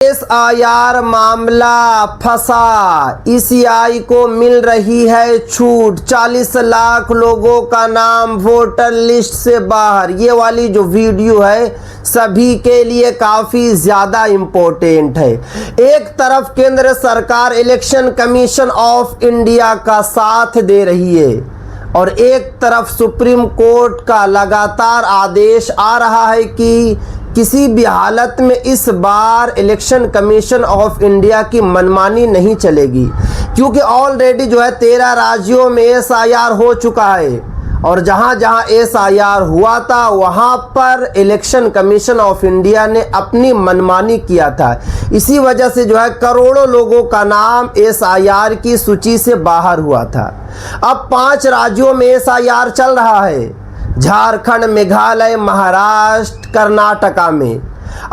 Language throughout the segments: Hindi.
SIR मामला फंसा, ECI को मिल रही है छूट, 40 लाख लोगों का नाम वोटर लिस्ट से बाहर। ये वाली जो वीडियो है सभी के लिए काफ़ी ज़्यादा इम्पोर्टेंट है। एक तरफ केंद्र सरकार इलेक्शन कमीशन ऑफ इंडिया का साथ दे रही है और एक तरफ सुप्रीम कोर्ट का लगातार आदेश आ रहा है कि किसी भी हालत में इस बार इलेक्शन कमीशन ऑफ इंडिया की मनमानी नहीं चलेगी, क्योंकि ऑलरेडी जो है 13 राज्यों में SIR हो चुका है और जहां जहां SIR हुआ था वहां पर इलेक्शन कमीशन ऑफ इंडिया ने अपनी मनमानी किया था। इसी वजह से जो है करोड़ों लोगों का नाम SIR की सूची से बाहर हुआ था। अब 5 राज्यों में SIR चल रहा है, झारखंड, मेघालय, महाराष्ट्र, कर्नाटका में।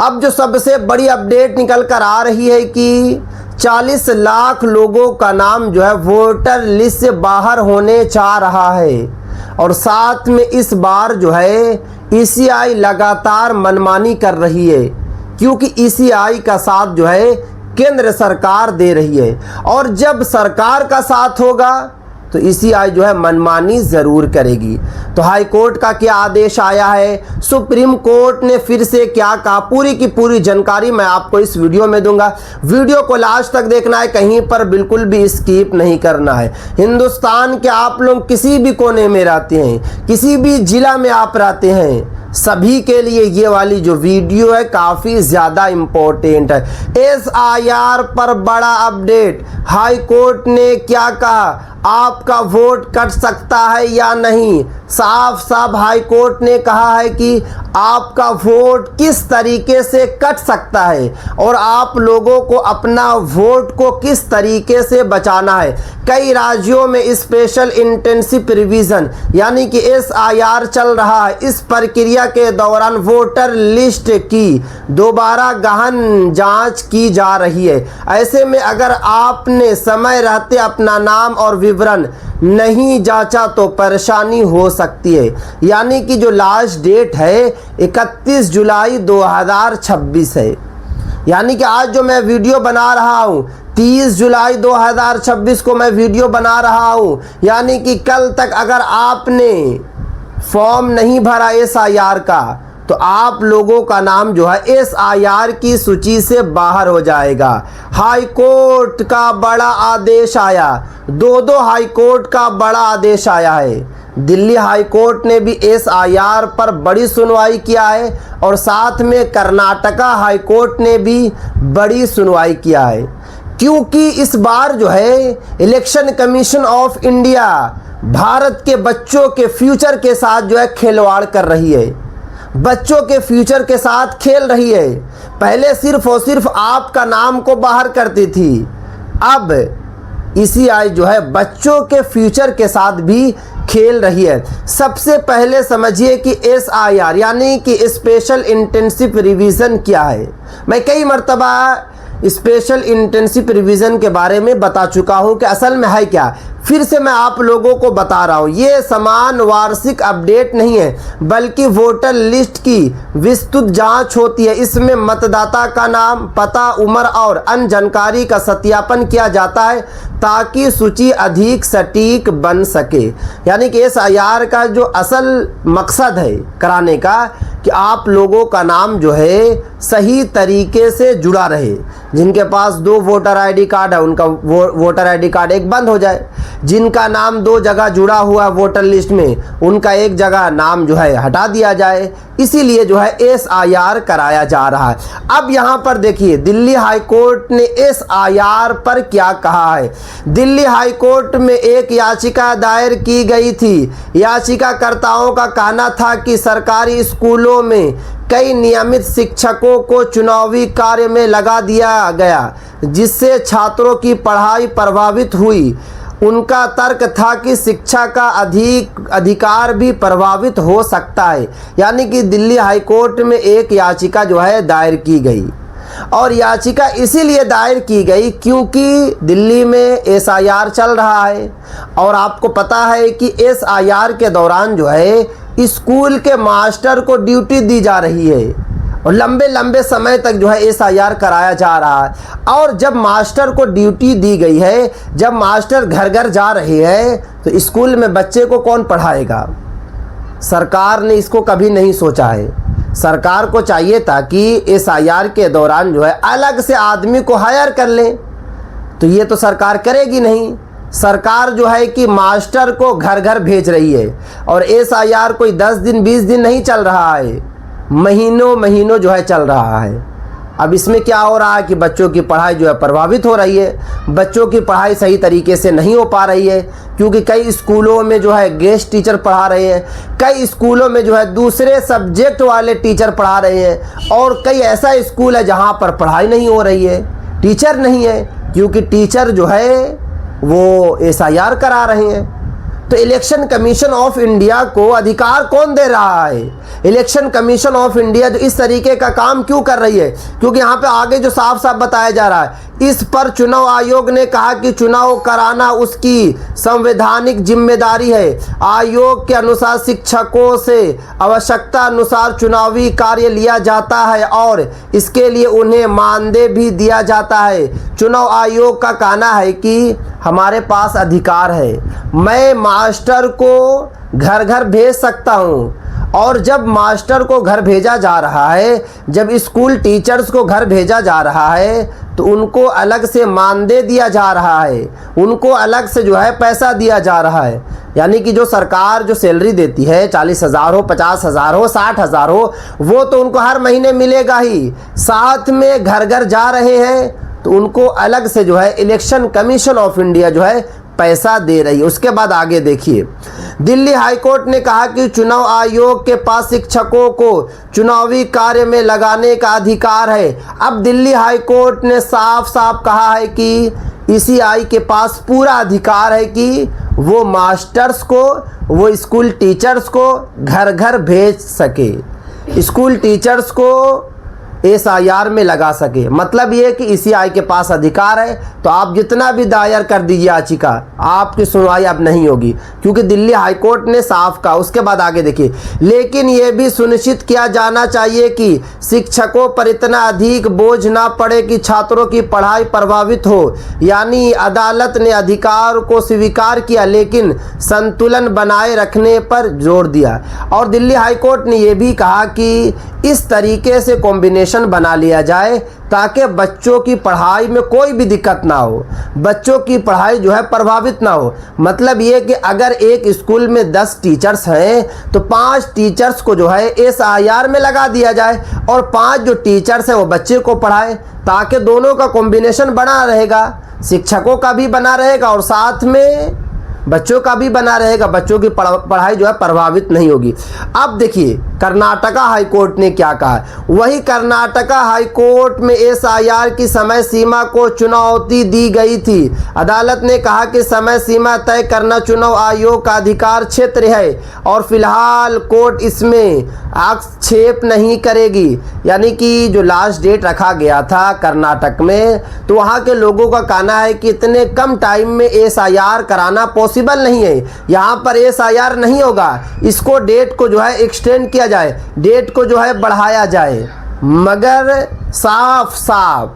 अब जो सबसे बड़ी अपडेट निकल कर आ रही है कि 40 लाख लोगों का नाम जो है वोटर लिस्ट से बाहर होने जा रहा है और साथ में इस बार जो है ECI लगातार मनमानी कर रही है, क्योंकि ECI का साथ जो है केंद्र सरकार दे रही है और जब सरकार का साथ होगा तो ECI जो है मनमानी ज़रूर करेगी। तो हाई कोर्ट का क्या आदेश आया है, सुप्रीम कोर्ट ने फिर से क्या कहा, पूरी की पूरी जानकारी मैं आपको इस वीडियो में दूंगा। वीडियो को लास्ट तक देखना है, कहीं पर बिल्कुल भी स्किप नहीं करना है। हिंदुस्तान के आप लोग किसी भी कोने में रहते हैं, किसी भी जिला में आप रहते हैं, सभी के लिए ये वाली जो वीडियो है काफ़ी ज़्यादा इम्पोर्टेंट है। SIR पर बड़ा अपडेट, हाई कोर्ट ने क्या कहा, आपका वोट कट सकता है या नहीं। साफ साफ हाई कोर्ट ने कहा है कि आपका वोट किस तरीके से कट सकता है और आप लोगों को अपना वोट को किस तरीके से बचाना है। कई राज्यों में स्पेशल इंटेंसिव रिवीजन यानी कि SIR चल रहा है। इस प्रक्रिया के दौरान वोटर लिस्ट की दोबारा गहन जांच की जा रही है। ऐसे में अगर आपने समय रहते अपना नाम और विवरण नहीं जांचा तो परेशानी हो सकती है। यानी कि जो लास्ट डेट है 31 जुलाई 2026 है। यानी कि आज जो मैं वीडियो बना रहा हूँ 30 जुलाई 2026 को मैं वीडियो बना रहा हूँ। यानी कि कल तक अगर आपने फॉर्म नहीं भरा SIR का तो आप लोगों का नाम जो है SIR की सूची से बाहर हो जाएगा। हाई कोर्ट का बड़ा आदेश आया, दो हाई कोर्ट का बड़ा आदेश आया है। दिल्ली हाई कोर्ट ने भी SIR पर बड़ी सुनवाई किया है और साथ में कर्नाटका हाई कोर्ट ने भी बड़ी सुनवाई किया है, क्योंकि इस बार जो है election commission of India Bharat के बच्चों के फ्यूचर के साथ जो है खिलवाड़ कर रही है, बच्चों के फ्यूचर के साथ खेल रही है। पहले सिर्फ और सिर्फ आपका नाम को बाहर करती थी, अब ECI जो है बच्चों के फ्यूचर के साथ भी खेल रही है। सबसे पहले समझिए कि SIR यानी कि स्पेशल इंटेंसिव रिवीजन क्या है। मैं कई मर्तबा स्पेशल इंटेंसिव रिवीजन के बारे में बता चुका हूं कि असल में है क्या, फिर से मैं आप लोगों को बता रहा हूं। ये समान वार्षिक अपडेट नहीं है, बल्कि वोटर लिस्ट की विस्तृत जांच होती है। इसमें मतदाता का नाम, पता, उम्र और अन्य जानकारी का सत्यापन किया जाता है ताकि सूची अधिक सटीक बन सके। यानी कि SIR का जो असल मकसद है कराने का कि आप लोगों का नाम जो है सही तरीके से जुड़ा रहे। जिनके पास 2 वोटर ID कार्ड है उनका वोटर ID कार्ड एक बंद हो जाए, जिनका नाम 2 जगह जुड़ा हुआ है वोटर लिस्ट में उनका एक जगह नाम जो है हटा दिया जाए। इसीलिए जो है SIR कराया जा रहा है। अब यहाँ पर देखिए दिल्ली हाई कोर्ट ने SIR पर क्या कहा है। दिल्ली हाई कोर्ट में एक याचिका दायर की गई थी। याचिकाकर्ताओं का कहना था कि सरकारी स्कूलों में कई नियमित शिक्षकों को चुनावी कार्य में लगा दिया गया, जिससे छात्रों की पढ़ाई प्रभावित हुई। उनका तर्क था कि शिक्षा का अधिकार भी प्रभावित हो सकता है। यानी कि दिल्ली हाई कोर्ट में एक याचिका जो है दायर की गई और याचिका इसीलिए दायर की गई क्योंकि दिल्ली में SIR चल रहा है और आपको पता है कि SIR के दौरान जो है स्कूल के मास्टर को ड्यूटी दी जा रही है और लंबे लंबे समय तक जो है एसआईआर कराया जा रहा है। और जब मास्टर को ड्यूटी दी गई है, जब मास्टर घर घर जा रहे हैं, तो स्कूल में बच्चे को कौन पढ़ाएगा? सरकार ने इसको कभी नहीं सोचा है। सरकार को चाहिए था कि एसआईआर के दौरान जो है अलग से आदमी को हायर कर लें, तो ये तो सरकार करेगी नहीं। सरकार जो है कि मास्टर को घर घर भेज रही है, और एसआईआर कोई 10 दिन 20 दिन नहीं चल रहा है, महीनों महीनों जो है चल रहा है। अब इसमें क्या हो रहा है कि बच्चों की पढ़ाई जो है प्रभावित हो रही है। बच्चों की पढ़ाई सही तरीके से नहीं हो पा रही है, क्योंकि कई स्कूलों में जो है गेस्ट टीचर पढ़ा रहे हैं, कई स्कूलों में जो है दूसरे सब्जेक्ट वाले टीचर पढ़ा रहे हैं, और कई ऐसा स्कूल है जहां पर पढ़ाई नहीं हो रही है, टीचर नहीं है, क्योंकि टीचर जो है वो एसआईआर करा रहे हैं। तो इलेक्शन कमीशन ऑफ इंडिया को अधिकार कौन दे रहा है? इलेक्शन कमीशन ऑफ इंडिया जो इस तरीके का काम क्यों कर रही है? क्योंकि यहाँ पे आगे जो साफ साफ बताया जा रहा है, इस पर चुनाव आयोग ने कहा कि चुनाव कराना उसकी संवैधानिक जिम्मेदारी है। आयोग के अनुसार शिक्षकों से आवश्यकता अनुसार चुनावी कार्य लिया जाता है और इसके लिए उन्हें मानदेय भी दिया जाता है। चुनाव आयोग का कहना है कि हमारे पास अधिकार है, मैं मास्टर को घर घर भेज सकता हूँ। और जब मास्टर को घर भेजा जा रहा है, जब स्कूल टीचर्स को घर भेजा जा रहा है, तो उनको अलग से मानदेय दिया जा रहा है, उनको अलग से जो है पैसा दिया जा रहा है। यानी कि जो सरकार जो सैलरी देती है, 40,000 हो, 50,000 हो, 60,000 हो, वो तो उनको हर महीने मिलेगा ही। साथ में घर घर जा रहे हैं तो उनको अलग से जो है इलेक्शन कमीशन ऑफ इंडिया जो है पैसा दे रही है। उसके बाद आगे देखिए, दिल्ली हाईकोर्ट ने कहा कि चुनाव आयोग के पास शिक्षकों को चुनावी कार्य में लगाने का अधिकार है। अब दिल्ली हाईकोर्ट ने साफ साफ कहा है कि ईसीआई के पास पूरा अधिकार है कि वो मास्टर्स को, वो स्कूल टीचर्स को घर घर भेज सके, स्कूल टीचर्स को एसआईआर में लगा सके। मतलब ये कि ईसीआई के पास अधिकार है, तो आप जितना भी दायर कर दीजिए याचिका, आपकी सुनवाई अब नहीं होगी, क्योंकि दिल्ली हाईकोर्ट ने साफ कहा। उसके बाद आगे देखिए, लेकिन ये भी सुनिश्चित किया जाना चाहिए कि शिक्षकों पर इतना अधिक बोझ ना पड़े कि छात्रों की पढ़ाई प्रभावित हो। यानी अदालत ने अधिकार को स्वीकार किया, लेकिन संतुलन बनाए रखने पर जोर दिया। और दिल्ली हाईकोर्ट ने यह भी कहा कि इस तरीके से कॉम्बिनेशन बना लिया जाए ताकि बच्चों की पढ़ाई में कोई भी दिक्कत ना हो, बच्चों की पढ़ाई जो है प्रभावित ना हो। मतलब ये कि अगर एक स्कूल में 10 टीचर्स हैं तो 5 टीचर्स को जो है एसआईआर में लगा दिया जाए, और 5 जो टीचर्स हैं वो बच्चे को पढ़ाए, ताकि दोनों का कॉम्बिनेशन बना रहेगा, शिक्षकों का भी बना रहेगा और साथ में बच्चों का भी बना रहेगा, बच्चों की पढ़ाई जो है प्रभावित नहीं होगी। अब देखिए कर्नाटका हाईकोर्ट ने क्या कहा। वही कर्नाटका हाईकोर्ट में एसआईआर की समय सीमा को चुनौती दी गई थी। अदालत ने कहा कि समय सीमा तय करना चुनाव आयोग का अधिकार क्षेत्र है और फिलहाल कोर्ट इसमें आक्षेप नहीं करेगी। यानी कि जो लास्ट डेट रखा गया था कर्नाटक में, तो वहाँ के लोगों का कहना है कि इतने कम टाइम में एसआईआर कराना पॉसिबल नहीं है, यहाँ पर एसआईआर नहीं होगा, इसको डेट को जो है एक्सटेंड किया जाए, डेट को जो है बढ़ाया जाए। मगर साफ साफ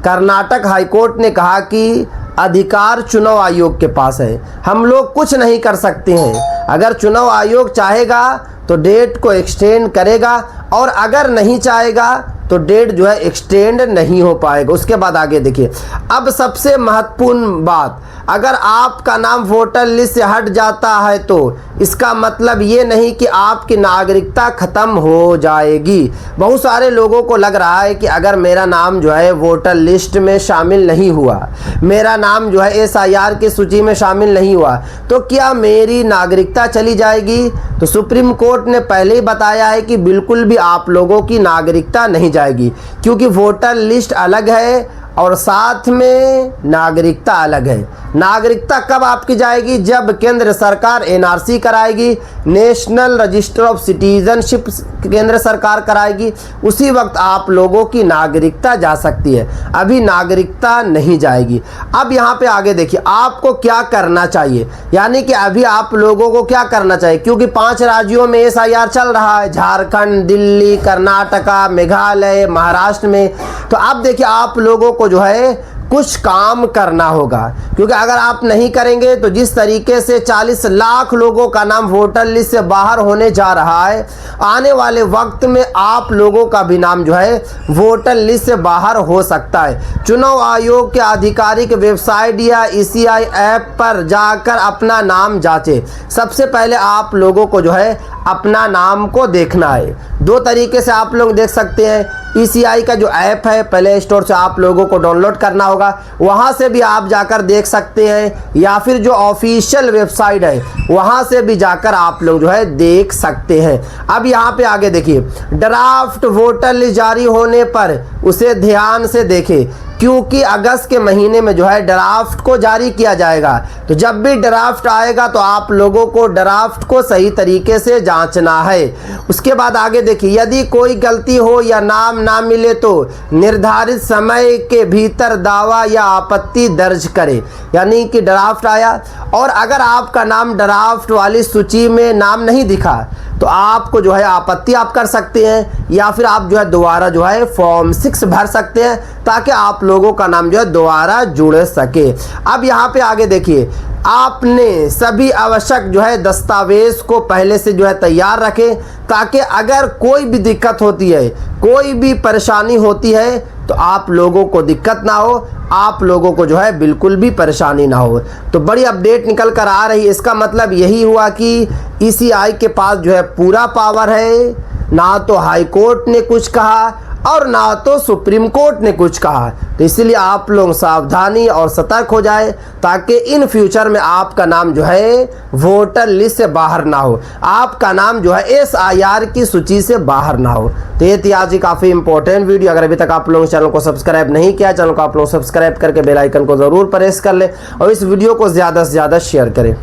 कर्नाटक हाईकोर्ट ने कहा कि अधिकार चुनाव आयोग के पास है, हम लोग कुछ नहीं कर सकते हैं। अगर चुनाव आयोग चाहेगा तो डेट को एक्सटेंड करेगा, और अगर नहीं चाहेगा तो डेट जो है एक्सटेंड नहीं हो पाएगा। उसके बाद आगे देखिए, अब सबसे महत्वपूर्ण बात, अगर आपका नाम वोटर लिस्ट से हट जाता है तो इसका मतलब ये नहीं कि आपकी नागरिकता खत्म हो जाएगी। बहुत सारे लोगों को लग रहा है कि अगर मेरा नाम जो है वोटर लिस्ट में शामिल नहीं हुआ, मेरा नाम जो है एसआईआर की सूची में शामिल नहीं हुआ, तो क्या मेरी नागरिकता चली जाएगी? तो सुप्रीम कोर्ट ने पहले ही बताया है कि बिल्कुल भी आप लोगों की नागरिकता नहीं जाएगी, क्योंकि वोटर लिस्ट अलग है और साथ में नागरिकता अलग है। नागरिकता कब आपकी जाएगी? जब केंद्र सरकार एनआरसी कराएगी, नेशनल रजिस्टर ऑफ सिटीजनशिप केंद्र सरकार कराएगी, उसी वक्त आप लोगों की नागरिकता जा सकती है। अभी नागरिकता नहीं जाएगी। अब यहाँ पे आगे देखिए आपको क्या करना चाहिए, यानी कि अभी आप लोगों को क्या करना चाहिए, क्योंकि 5 राज्यों में एसआईआर चल रहा है, झारखंड, दिल्ली, कर्नाटका, मेघालय, महाराष्ट्र में। तो अब देखिए आप लोगों को जो है कुछ काम करना होगा, क्योंकि अगर आप नहीं करेंगे तो जिस तरीके से 40 लाख लोगों का नाम वोटर लिस्ट से बाहर होने जा रहा है, आने वाले वक्त में आप लोगों का भी नाम जो है वोटर लिस्ट से बाहर हो सकता है। चुनाव आयोग के आधिकारिक वेबसाइट या ईसीआई ऐप पर जाकर अपना नाम जांचें। सबसे पहले आप लोगों को जो है अपना नाम को देखना है। 2 तरीके से आप लोग देख सकते हैं। ईसीआई का जो ऐप है प्ले स्टोर से आप लोगों को डाउनलोड करना होगा, वहां से भी आप जाकर देख सकते हैं, या फिर जो ऑफिशियल वेबसाइट है वहां से भी जाकर आप लोग जो है देख सकते हैं। अब यहाँ पे आगे देखिए, ड्राफ्ट वोटर लिस्ट जारी होने पर उसे ध्यान से देखें, क्योंकि अगस्त के महीने में जो है ड्राफ्ट को जारी किया जाएगा। तो जब भी ड्राफ्ट आएगा तो आप लोगों को ड्राफ्ट को सही तरीके से जांचना है। उसके बाद आगे देखिए, यदि कोई गलती हो या नाम ना मिले तो निर्धारित समय के भीतर दावा या आपत्ति दर्ज करें। यानी कि ड्राफ्ट आया और अगर आपका नाम ड्राफ्ट वाली सूची में नाम नहीं दिखा तो आपको जो है आपत्ति आप कर सकते हैं, या फिर आप जो है दोबारा जो है फॉर्म 6 भर सकते हैं, ताकि आप लोगों का नाम जो है दोबारा जुड़ सके। अब यहाँ पे आगे देखिए, आपने सभी आवश्यक जो है दस्तावेज को पहले से जो है तैयार रखें, ताकि अगर कोई भी दिक्कत होती है, कोई भी परेशानी होती है तो आप लोगों को दिक्कत ना हो, आप लोगों को जो है बिल्कुल भी परेशानी ना हो। तो बड़ी अपडेट निकल कर आ रही है। इसका मतलब यही हुआ कि ईसीआई के पास जो है पूरा पावर है, ना तो हाई कोर्ट ने कुछ कहा और ना तो सुप्रीम कोर्ट ने कुछ कहा। तो इसलिए आप लोग सावधानी और सतर्क हो जाए, ताकि इन फ्यूचर में आपका नाम जो है वोटर लिस्ट से बाहर ना हो, आपका नाम जो है एसआईआर की सूची से बाहर ना हो। तो ये थी आज की काफ़ी इंपॉर्टेंट वीडियो। अगर अभी तक आप लोग चैनल को सब्सक्राइब नहीं किया, चैनल को आप लोग सब्सक्राइब करके बेल आइकन को ज़रूर प्रेस कर लें और इस वीडियो को ज़्यादा से ज़्यादा शेयर करें।